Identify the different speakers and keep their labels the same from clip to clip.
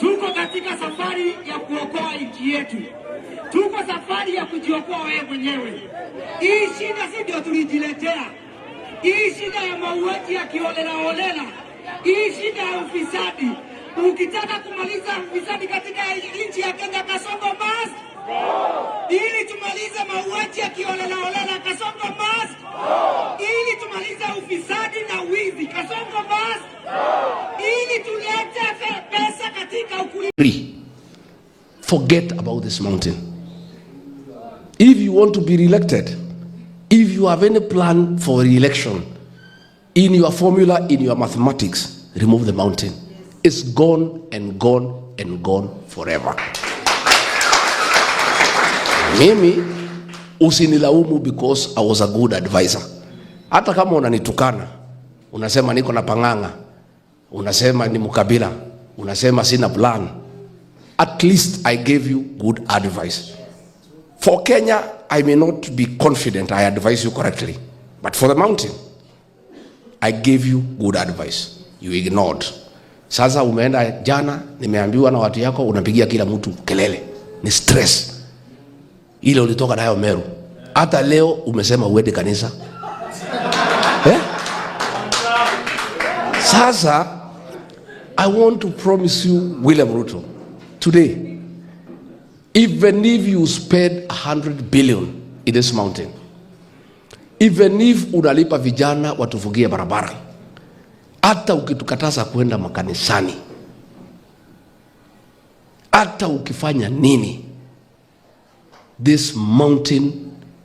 Speaker 1: Tuko katika safari ya kuokoa nchi yetu. Tuko safari ya kujiokoa wewe mwenyewe. Hii shida si ndio tulijiletea. Hii shida ya mauaji ya kiholela. Hii shida ya ufisadi. Ukitaka kumaliza ufisadi katika nchi ya Kenya, Kasongo must. Ili tumalize mauaji ya kiholela, Kasongo must. Ili tumalize ufisadi na wizi, Kasongo must. Ili tulete pesa katika ukulima.
Speaker 2: Forget about this mountain. If you want to be re-elected, if you have any plan for re-election, in your formula, in your mathematics, remove the mountain. It's gone and gone and gone forever. Mimi usinilaumu because I was a good advisor. Hata kama unanitukana, unasema niko na panganga, unasema ni mkabila, unasema sina plan, at least I gave you good advice. For Kenya, I may not be confident I advise you correctly, but for the mountain, I gave you good advice. You ignored. Sasa umeenda jana, nimeambiwa na watu yako, unapigia kila mtu kelele. Ni stress. Ile ulitoka nayo Meru. Hata leo umesema uende kanisa. Sasa, I want to promise you, William Ruto, today, even if you spend 100 billion in this mountain, even if unalipa vijana watufugie barabara, hata ukitukataza kwenda makanisani, hata ukifanya nini, this mountain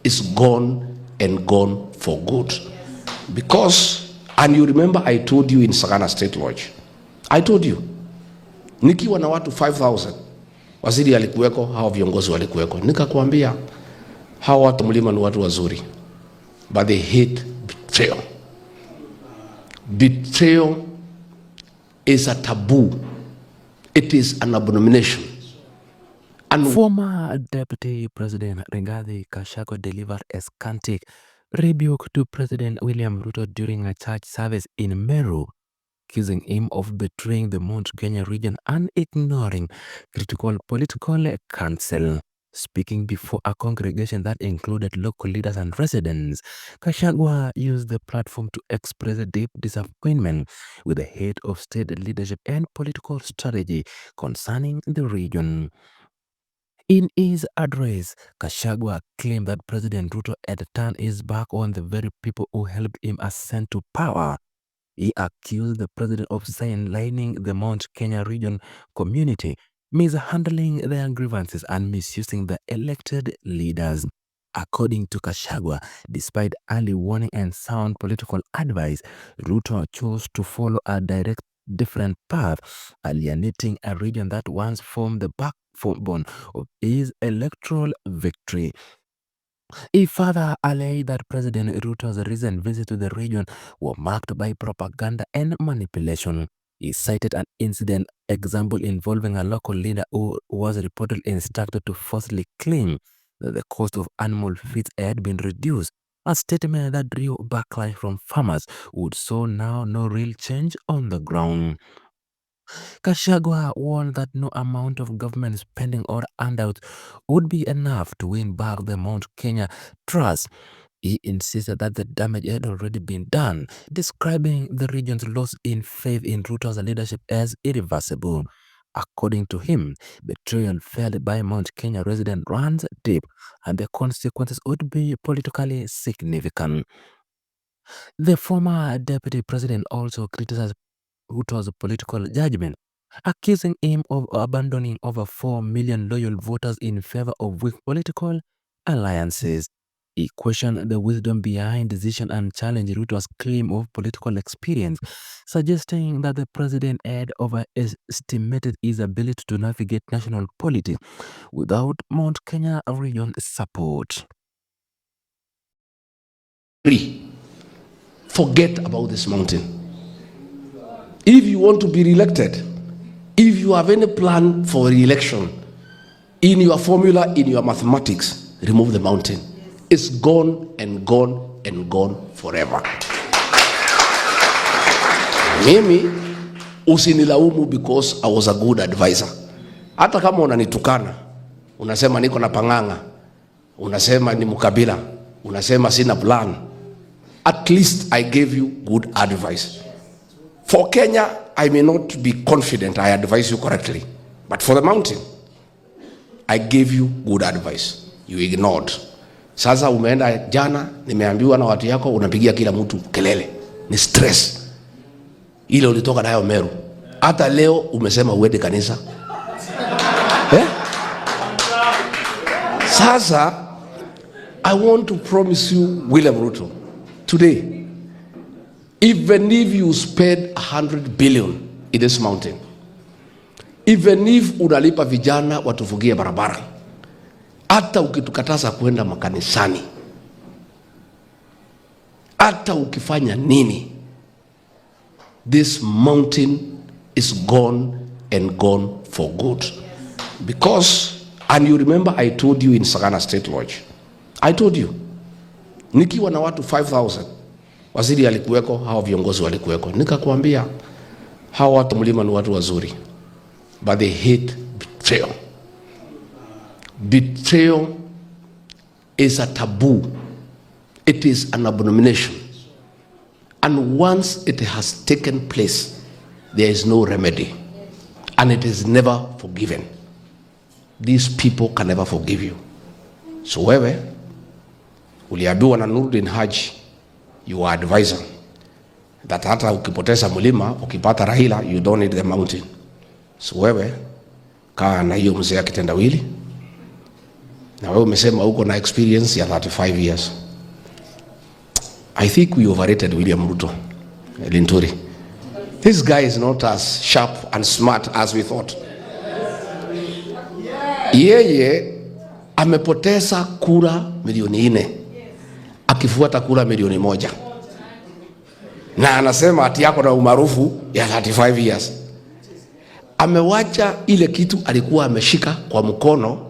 Speaker 2: is gone and gone for good. Because, and you remember I told you in Sagana State Lodge, I told you, nikiwa na watu 5,000, waziri alikuweko, hao viongozi walikuweko, nikakwambia hao watu mlima ni watu wazuri, but they hate betrayal. Betrayal is a taboo. It is an abomination.
Speaker 3: And former Deputy President Rigathi Gachagua delivered a scanty rebuke to President William Ruto during a church service in Meru, accusing him of betraying the Mount Kenya region and ignoring critical political counsel. Speaking before a congregation that included local leaders and residents, Gachagua used the platform to express a deep disappointment with the head of state leadership and political strategy concerning the region. In his address, Gachagua claimed that President Ruto had turned his back on the very people who helped him ascend to power. He accused the president of sidelining the Mount Kenya region community, mishandling their grievances and misusing the elected leaders. According to Gachagua, despite early warning and sound political advice, Ruto chose to follow a direct different path, alienating a region that once formed the backbone of his electoral victory. He further alleged that President Ruto's recent visit to the region were marked by propaganda and manipulation. He cited an incident example involving a local leader who was reportedly instructed to falsely claim that the cost of animal feed had been reduced, a statement that drew backlash from farmers who saw now no real change on the ground. Gachagua warned that no amount of government spending or handouts would be enough to win back the Mount Kenya trust. He insisted that the damage had already been done, describing the region's loss in faith in Ruto's leadership as irreversible. According to him, betrayal felt by Mount Kenya residents runs deep, and the consequences would be politically significant. The former deputy president also criticized Ruto's political judgment, accusing him of abandoning over 4 million loyal voters in favor of weak political alliances. He questioned the wisdom behind the decision and challenged Ruto's claim of political experience, suggesting that the president had overestimated his ability to navigate national politics without Mount Kenya region support.
Speaker 2: Forget about this mountain. If you want to be re-elected, if you have any plan for re-election, in your formula, in your mathematics, remove the mountain. It's gone and gone and gone forever. Mimi usinilaumu because I was a good advisor. Hata kama unanitukana, unasema niko na panganga, unasema ni mkabila, unasema sina plan, at least I gave you good advice. For Kenya, I may not be confident I advise you correctly, but for the mountain, I gave you good advice. You ignored. Sasa umeenda jana, nimeambiwa na watu yako, unapigia kila mtu kelele. Ni stress. Ile ulitoka nayo Meru. Hata leo umesema uende kanisa. Sasa, I want to promise you, William Ruto, today, even if you spend 100 billion in this mountain, even if unalipa vijana watufugie barabara, hata ukitukataza kuenda makanisani, hata ukifanya nini, this mountain is gone and gone for good. Because, and you remember I told you in Sagana State Lodge, I told you, nikiwa na watu 5,000, waziri alikuweko, hawa viongozi walikuweko, nikakwambia hawa watu mlima ni watu wazuri, but they hate betrayal. Betrayal is a taboo. It is an abomination. And once it has taken place, there is no remedy. And it is never forgiven. These people can never forgive you. So wewe, uliambiwa na Nurdin Haji, your advisor, that hata ukipoteza mlima, ukipata Raila, you don't need the mountain. So wewe, kaa na hiyo mzee kitendawili, na wewe umesema uko na experience ya 35 years. I think we overrated William Ruto, Linturi. This guy is not as sharp and smart as we thought. Yeye amepoteza kura milioni 4 akifuata kura milioni 1, na anasema ati yako na umaarufu ya 35 years. Amewacha ile kitu alikuwa ameshika kwa mkono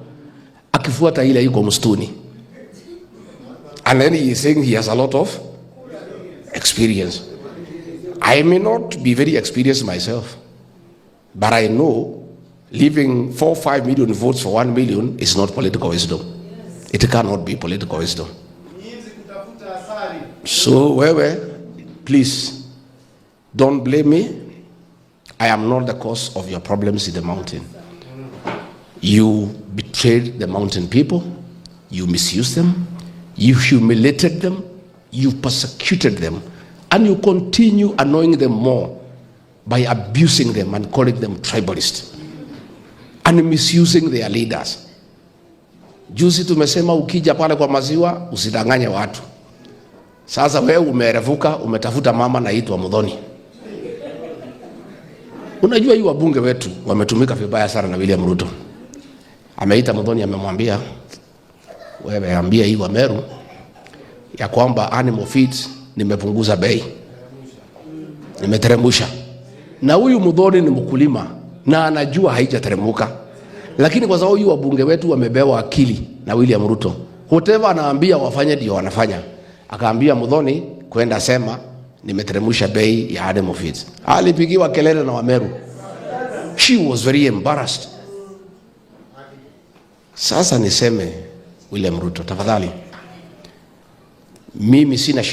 Speaker 2: akifuata ile yuko mstuni, and then he is saying he has a lot of experience. I may not be very experienced myself, but I know leaving 4-5 million votes for 1 million is not political wisdom. It cannot be political wisdom. So wewe, please don't blame me. I am not the cause of your problems in the mountain. You betrayed the mountain people, you misused them, you humiliated them, you persecuted them, and you continue annoying them more by abusing them and calling them tribalists and misusing their leaders. Juzi tumesema ukija pale kwa maziwa usidanganye watu. Sasa wewe umerevuka, umetafuta mama naitwa Mudhoni. Unajua hii wabunge wetu wametumika vibaya sana na William Ruto. Ameita Mudhoni, amemwambia wewe ambia hii wa Meru ya kwamba animal feeds nimepunguza bei, nimeteremsha. Na huyu Mudhoni ni mkulima na anajua haijateremuka, lakini kwa sababu huyu wabunge wetu wamebewa akili na William Ruto, whatever anaambia wafanye ndio wanafanya. Akaambia Mudhoni kwenda sema nimeteremsha bei ya animal feeds. Alipigiwa kelele na Wameru. She was very embarrassed. Sasa niseme William Ruto, tafadhali, mimi sina